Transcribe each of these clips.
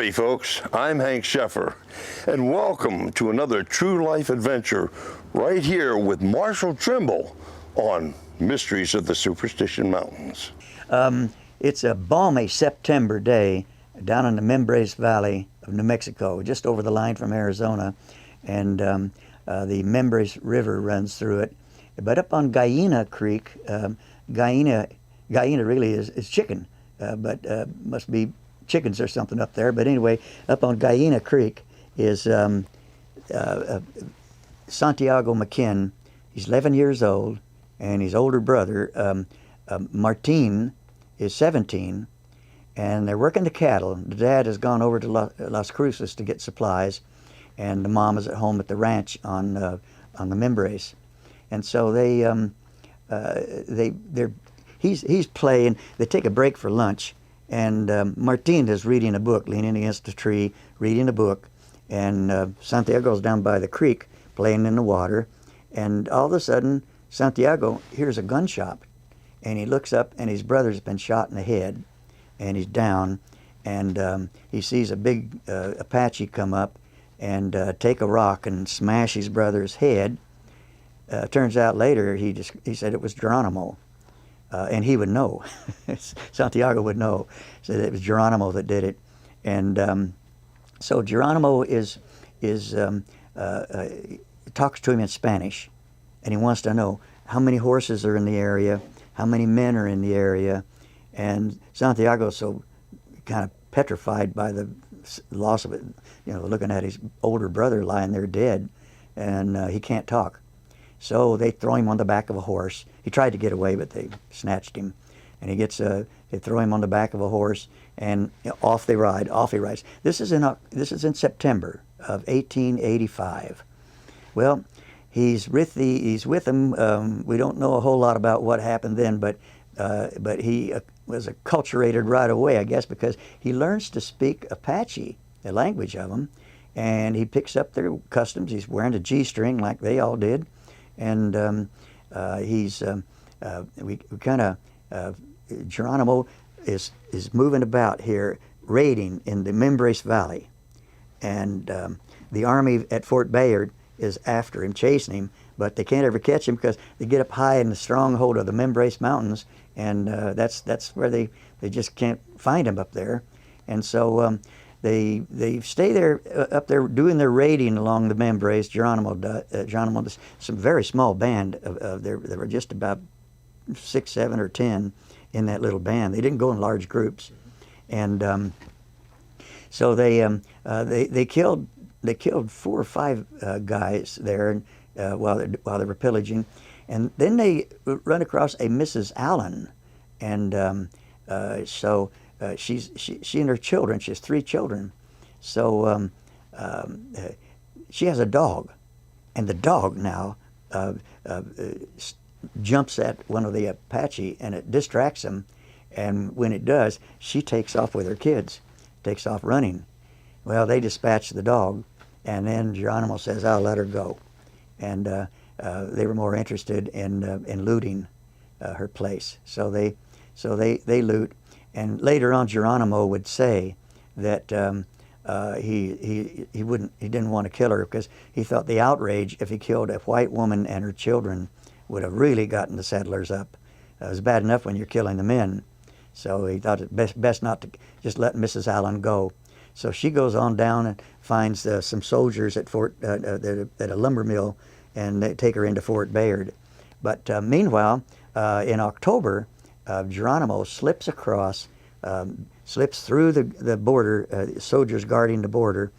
Howdy, folks. I'm Hank Sheffer, and welcome to another true life adventure right here with Marshall Trimble on Mysteries of the Superstition Mountains. It's a balmy September day down in the Mimbres Valley of New Mexico, just over the line from Arizona, and the Mimbres River runs through it. But up on Gallina Creek, Gallina really is chicken, but must be chickens or something up there. But anyway, up on Gallina Creek is Santiago McKinn. He's 11 years old, and his older brother, Martin, is 17, and they're working the cattle. The dad has gone over to Las Cruces to get supplies, and the mom is at home at the ranch on the Mimbres. And so he's playing. They take a break for lunch, and Martin is reading a book, leaning against a tree, reading a book, and Santiago's down by the creek playing in the water, and all of a sudden Santiago hears a gunshot, and he looks up, and his brother's been shot in the head, and he's down, and he sees a big Apache come up and take a rock and smash his brother's head. Turns out later he said it was Geronimo. And he would know. Santiago would know. Said it was Geronimo that did it. And so Geronimo talks to him in Spanish, and he wants to know how many horses are in the area, how many men are in the area. And Santiago's so kind of petrified by the loss of it, looking at his older brother lying there dead, and he can't talk. So they throw him on the back of a horse. He tried to get away, but they snatched him. And they throw him on the back of a horse, and off they ride. Off he rides. This is in September of 1885. Well, he's with them. We don't know a whole lot about what happened then, but he was acculturated right away, I guess, because he learns to speak Apache, the language of them, and he picks up their customs. He's wearing a G-string like they all did. And Geronimo is moving about here, raiding in the Mimbres Valley, and the army at Fort Bayard is after him, chasing him, but they can't ever catch him because they get up high in the stronghold of the Mimbres Mountains, and that's where they just can't find him up there, and so They stay there up there doing their raiding along the Mimbres. Geronimo does some very small band there were just about 6, 7, or 10 in that little band. They didn't go in large groups, and so they killed 4 or 5 guys there while they were pillaging, and then they run across a Mrs. Allen, and so. She and her children. She has 3 children, so she has a dog, and the dog now jumps at one of the Apache, and it distracts him. And when it does, she takes off with her kids, takes off running. Well, they dispatch the dog, and then Geronimo says, "I'll let her go," and they were more interested in looting her place. So they loot. And later on, Geronimo would say that he didn't want to kill her because he thought the outrage if he killed a white woman and her children would have really gotten the settlers up. It was bad enough when you're killing the men, so he thought it best not to just let Mrs. Allen go. So she goes on down and finds some soldiers at at a lumber mill, and they take her into Fort Bayard. But meanwhile, in October, Geronimo slips through the border, soldiers guarding the border.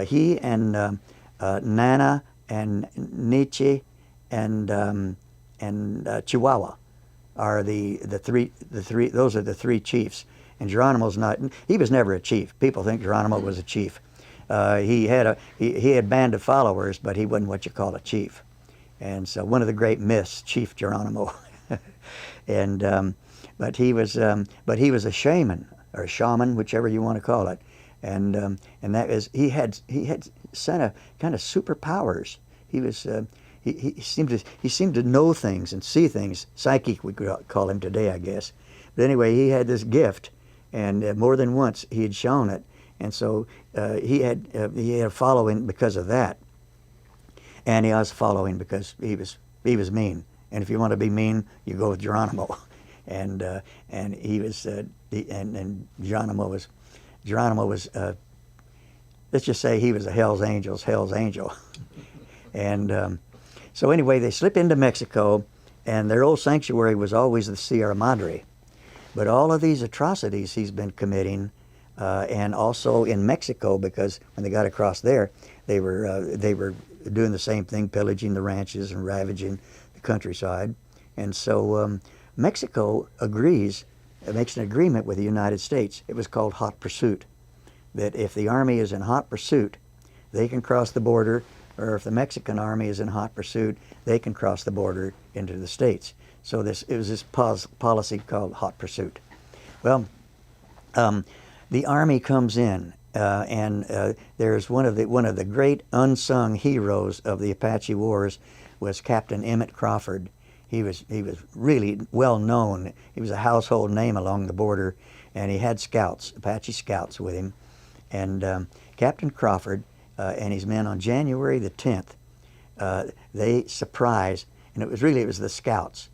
He and Nana and Nietzsche and Chihuahua are the three. Those are the 3 chiefs. And Geronimo's not. He was never a chief. People think Geronimo was a chief. He had a band of followers, but he wasn't what you call a chief. And so one of the great myths, Chief Geronimo. And but he was a shaman or a shaman, whichever you want to call it, and that is he had kind of superpowers. He was he seemed to know things and see things. Psychic, we could call him today, I guess. But anyway, he had this gift, and more than once he had shown it. and so he had a following because of that, and he has a following because he was mean. And if you want to be mean, you go with Geronimo, and he was and Geronimo was let's just say he was a Hell's Angel, and so anyway, they slip into Mexico, and their old sanctuary was always the Sierra Madre. But all of these atrocities he's been committing, and also in Mexico, because when they got across there, they were doing the same thing, pillaging the ranches and ravaging the countryside. And so Mexico makes an agreement with the United States. It was called hot pursuit, that if the army is in hot pursuit, they can cross the border, or if the Mexican army is in hot pursuit, they can cross the border into the States. So it was this policy called hot pursuit. Well, the army comes in, and there's one of the great unsung heroes of the Apache Wars was Captain Emmett Crawford. He was really well known. He was a household name along the border, and he had scouts, Apache scouts, with him. And Captain Crawford and his men on January the 10th, they surprised, and it was the scouts.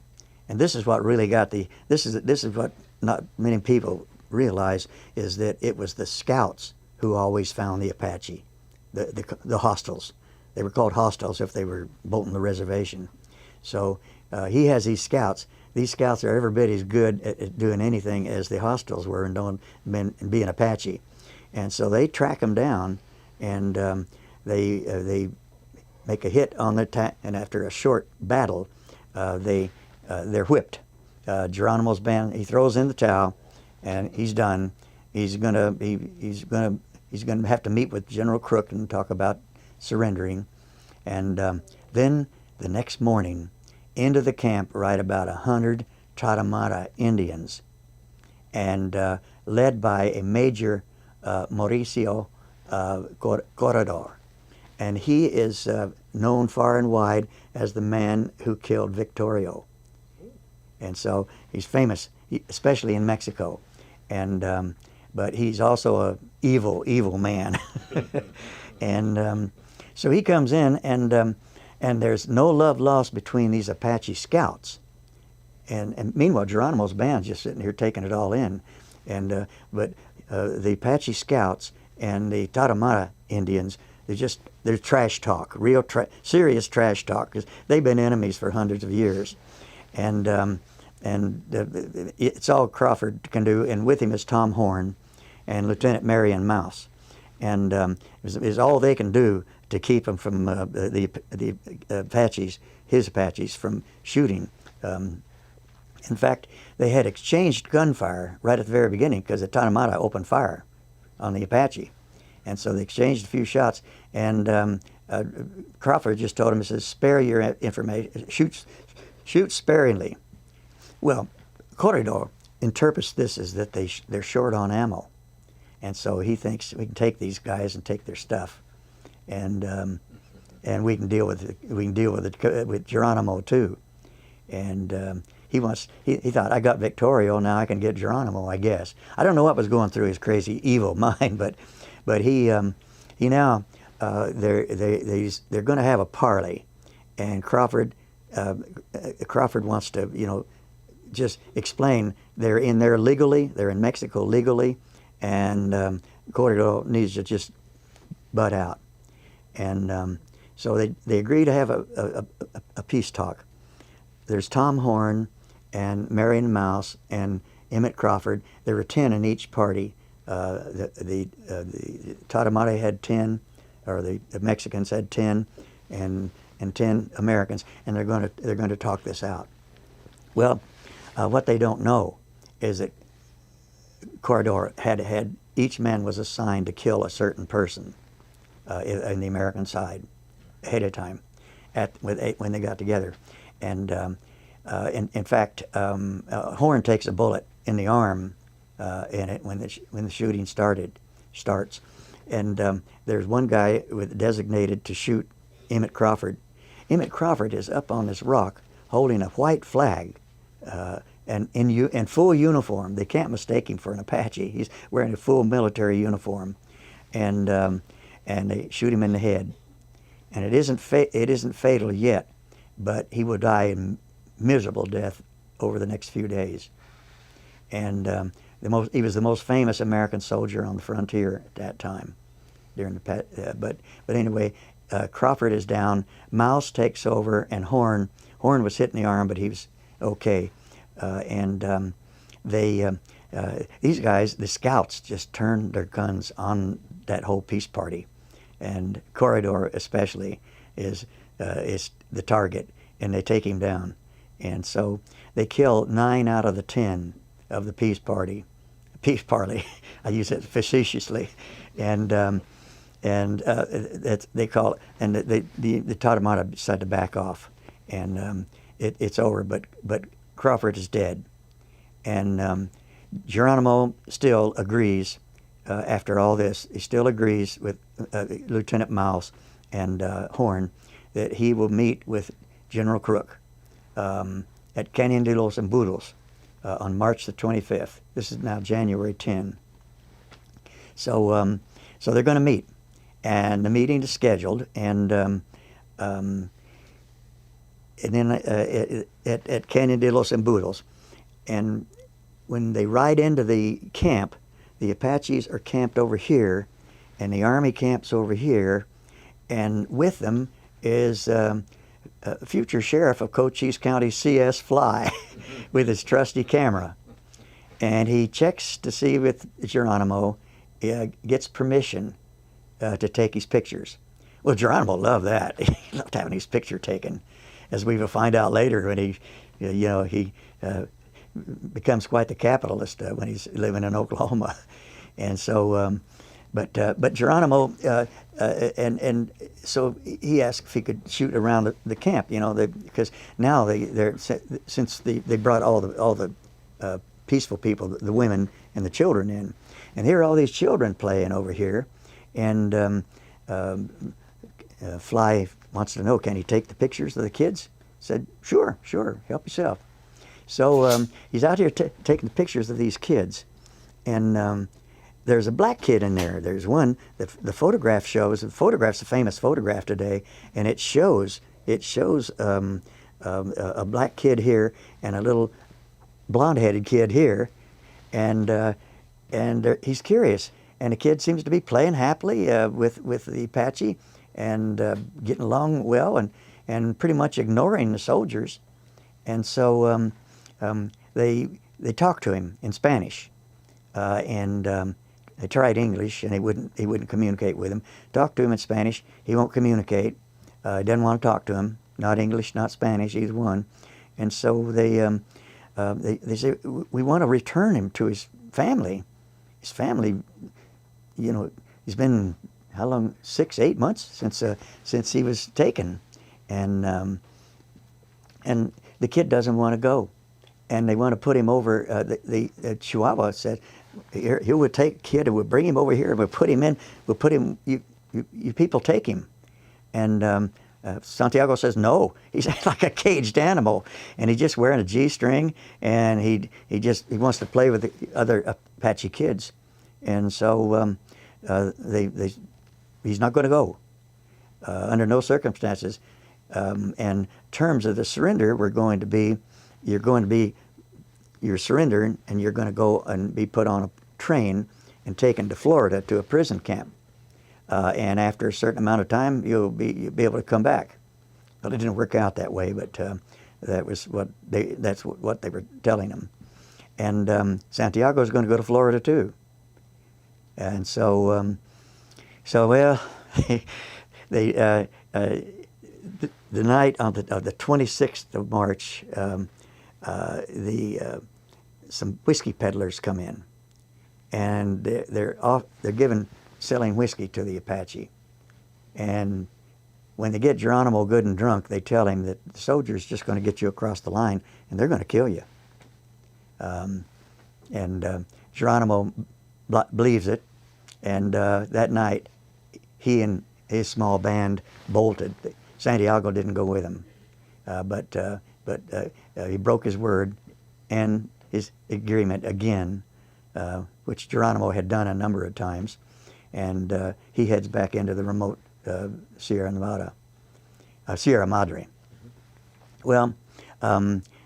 And this is what really got this is what not many people realize, is that it was the scouts who always found the Apache, the hostiles. They were called hostiles if they were bolting the reservation. So he has these scouts. These scouts are every bit as good at doing anything as the hostiles were in being Apache. And so they track them down, and they make a hit on their and after a short battle, they're whipped. Geronimo's band, he throws in the towel, and he's done. He's gonna have to meet with General Crook and talk about surrendering. And then the next morning, into the camp ride about 100 Tarahumara Indians, and led by a Major Mauricio Corredor. And he is known far and wide as the man who killed Victorio. And so he's famous, especially in Mexico. And but he's also a evil man. And so he comes in, and there's no love lost between these Apache scouts. And meanwhile, Geronimo's band's just sitting here taking it all in. And but the Apache scouts and the Tarahumara Indians, they're trash talk, serious trash talk, because they've been enemies for hundreds of years. And it's all Crawford can do, and with him is Tom Horn and Lieutenant Marion Mouse. And it's all they can do to keep them from the Apaches, his Apaches, from shooting. In fact, they had exchanged gunfire right at the very beginning, because the Tarahumara opened fire on the Apache. And so they exchanged a few shots, and Crawford just told him, he says, spare your information, shoot sparingly. Well, Corredor interprets this as that they're short on ammo. And so he thinks we can take these guys and take their stuff, and we can deal with with Geronimo too. And he thought, I got Victorio, now I can get Geronimo, I guess. I don't know what was going through his crazy evil mind, but he now they're going to have a parley, and Crawford wants to just explain they're in there legally, they're in Mexico legally, and Corredor needs to just butt out. And so they agree to have a peace talk. There's Tom Horn and Marion Mouse and Emmett Crawford. There were 10 in each party. The Tarahumara had 10, or the Mexicans had 10, and 10 Americans, and they're going to talk this out. Well, what they don't know is that Corredor had each man was assigned to kill a certain person in the American side ahead of time when they got together. And in fact, Horn takes a bullet in the arm in it when the shooting starts. And there's one guy designated to shoot Emmett Crawford. Emmett Crawford is up on this rock holding a white flag, and in full uniform. They can't mistake him for an Apache. He's wearing a full military uniform. and they shoot him in the head. And it isn't fatal yet, but he will die a miserable death over the next few days. And he was the most famous American soldier on the frontier at that time. During the but anyway, Crawford is down. Mouse takes over, and Horn was hit in the arm, but he was okay. These guys, the scouts, just turned their guns on that whole peace party, and Corridor especially is the target, and they take him down. And so they kill 9 out of the 10 of the peace party. I use it facetiously, and they call it, and the Tarahumara decided to back off, and it's over. But Crawford is dead, and Geronimo still agrees. After all this, he still agrees with Lieutenant Mouse and Horn that he will meet with General Crook at Canyon de los Embudos on March the 25th. This is now January 10. So they're going to meet, and the meeting is scheduled, and then at Canyon de los Embudos, and when they ride into the camp, the Apaches are camped over here, and the Army camps over here, and with them is future sheriff of Cochise County, C.S. Fly, with his trusty camera. And he checks to see with Geronimo, gets permission to take his pictures. Well, Geronimo loved that. He loved having his picture taken, as we will find out later when he becomes quite the capitalist when he's living in Oklahoma. And so, but Geronimo, and so he asked if he could shoot around the camp, because now since they brought all the peaceful people, the women and the children in, and here are all these children playing over here, and Fly wants to know, can he take the pictures of the kids? Said, sure, help yourself. So he's out here taking the pictures of these kids, and there's a black kid in there. There's one that the photograph shows. The photograph's a famous photograph today, and it shows a black kid here and a little blonde-headed kid here, and he's curious. And the kid seems to be playing happily with the Apache and getting along well, and pretty much ignoring the soldiers. And so they talked to him in Spanish, and they tried English, and he wouldn't communicate with him. Talked to him in Spanish. He won't communicate. He doesn't want to talk to him. Not English, not Spanish, either one. And so they say, we want to return him to his family. His family, he's been, how long? 6-8 months since he was taken, and the kid doesn't want to go, and they want to put him over. The Chihuahua said, "He would take kid and would bring him over here, and we'll put him in. We'll put him. You people take him." And Santiago says, "No, he's like a caged animal, and he's just wearing a G-string, and he wants to play with the other Apache kids, and so he's not going to go under no circumstances." And terms of the surrender were going to be, you're surrendering, and you're going to go and be put on a train and taken to Florida to a prison camp. And after a certain amount of time, you'll be able to come back. Well, it didn't work out that way, but that's what they were telling him. And Santiago's going to go to Florida too. And so well, they the night of the 26th of March, some whiskey peddlers come in, and they're selling whiskey to the Apache. And when they get Geronimo good and drunk, they tell him that the soldier's just going to get you across the line, and they're going to kill you. Geronimo believes it, and that night, he and his small band bolted. Santiago didn't go with him, but he broke his word and his agreement again, which Geronimo had done a number of times, and he heads back into the remote Sierra Madre. Well,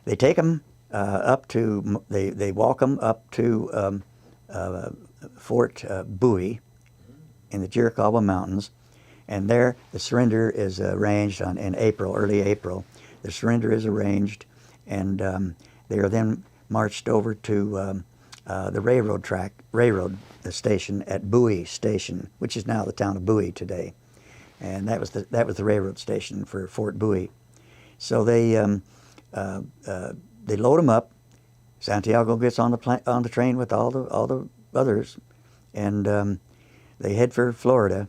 they take him up to, they walk him up to Fort Bowie in the Chiricahua Mountains, and there the surrender is arranged in April, early April. The surrender is arranged, and they are then marched over to the railroad station at Bowie Station, which is now the town of Bowie today, and that was the railroad station for Fort Bowie. So they load him up. Santiago gets on the train with all the others, and they head for Florida.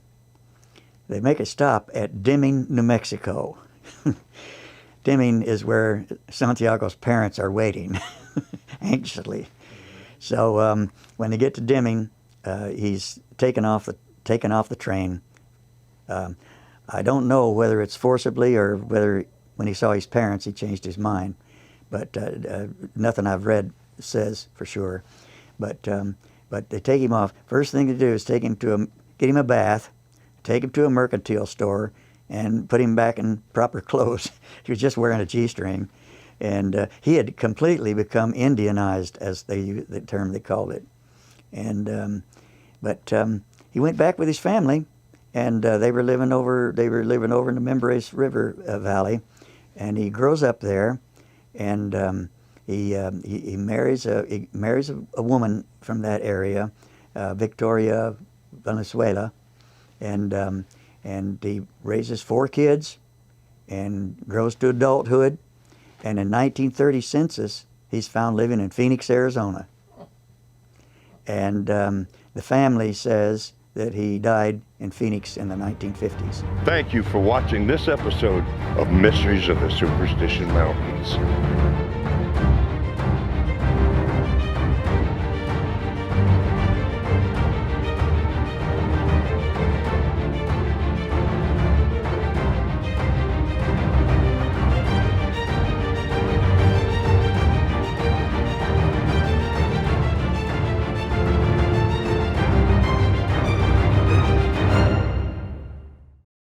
They make a stop at Deming, New Mexico. Deming is where Santiago's parents are waiting anxiously. So when they get to Deming, he's taken off the train. I don't know whether it's forcibly or whether when he saw his parents he changed his mind, but nothing I've read says for sure. But they take him off. First thing to do is get him a bath, take him to a mercantile store, and put him back in proper clothes. He was just wearing a G-string, and he had completely become Indianized, as the term they called it. And but he went back with his family, and they were living over in the Mimbres River Valley, and he grows up there, and he marries a woman from that area, Victoria Venezuela, and he raises 4 kids and grows to adulthood. And in 1930 census, he's found living in Phoenix, Arizona. And the family says that he died in Phoenix in the 1950s. Thank you for watching this episode of Mysteries of the Superstition Mountains.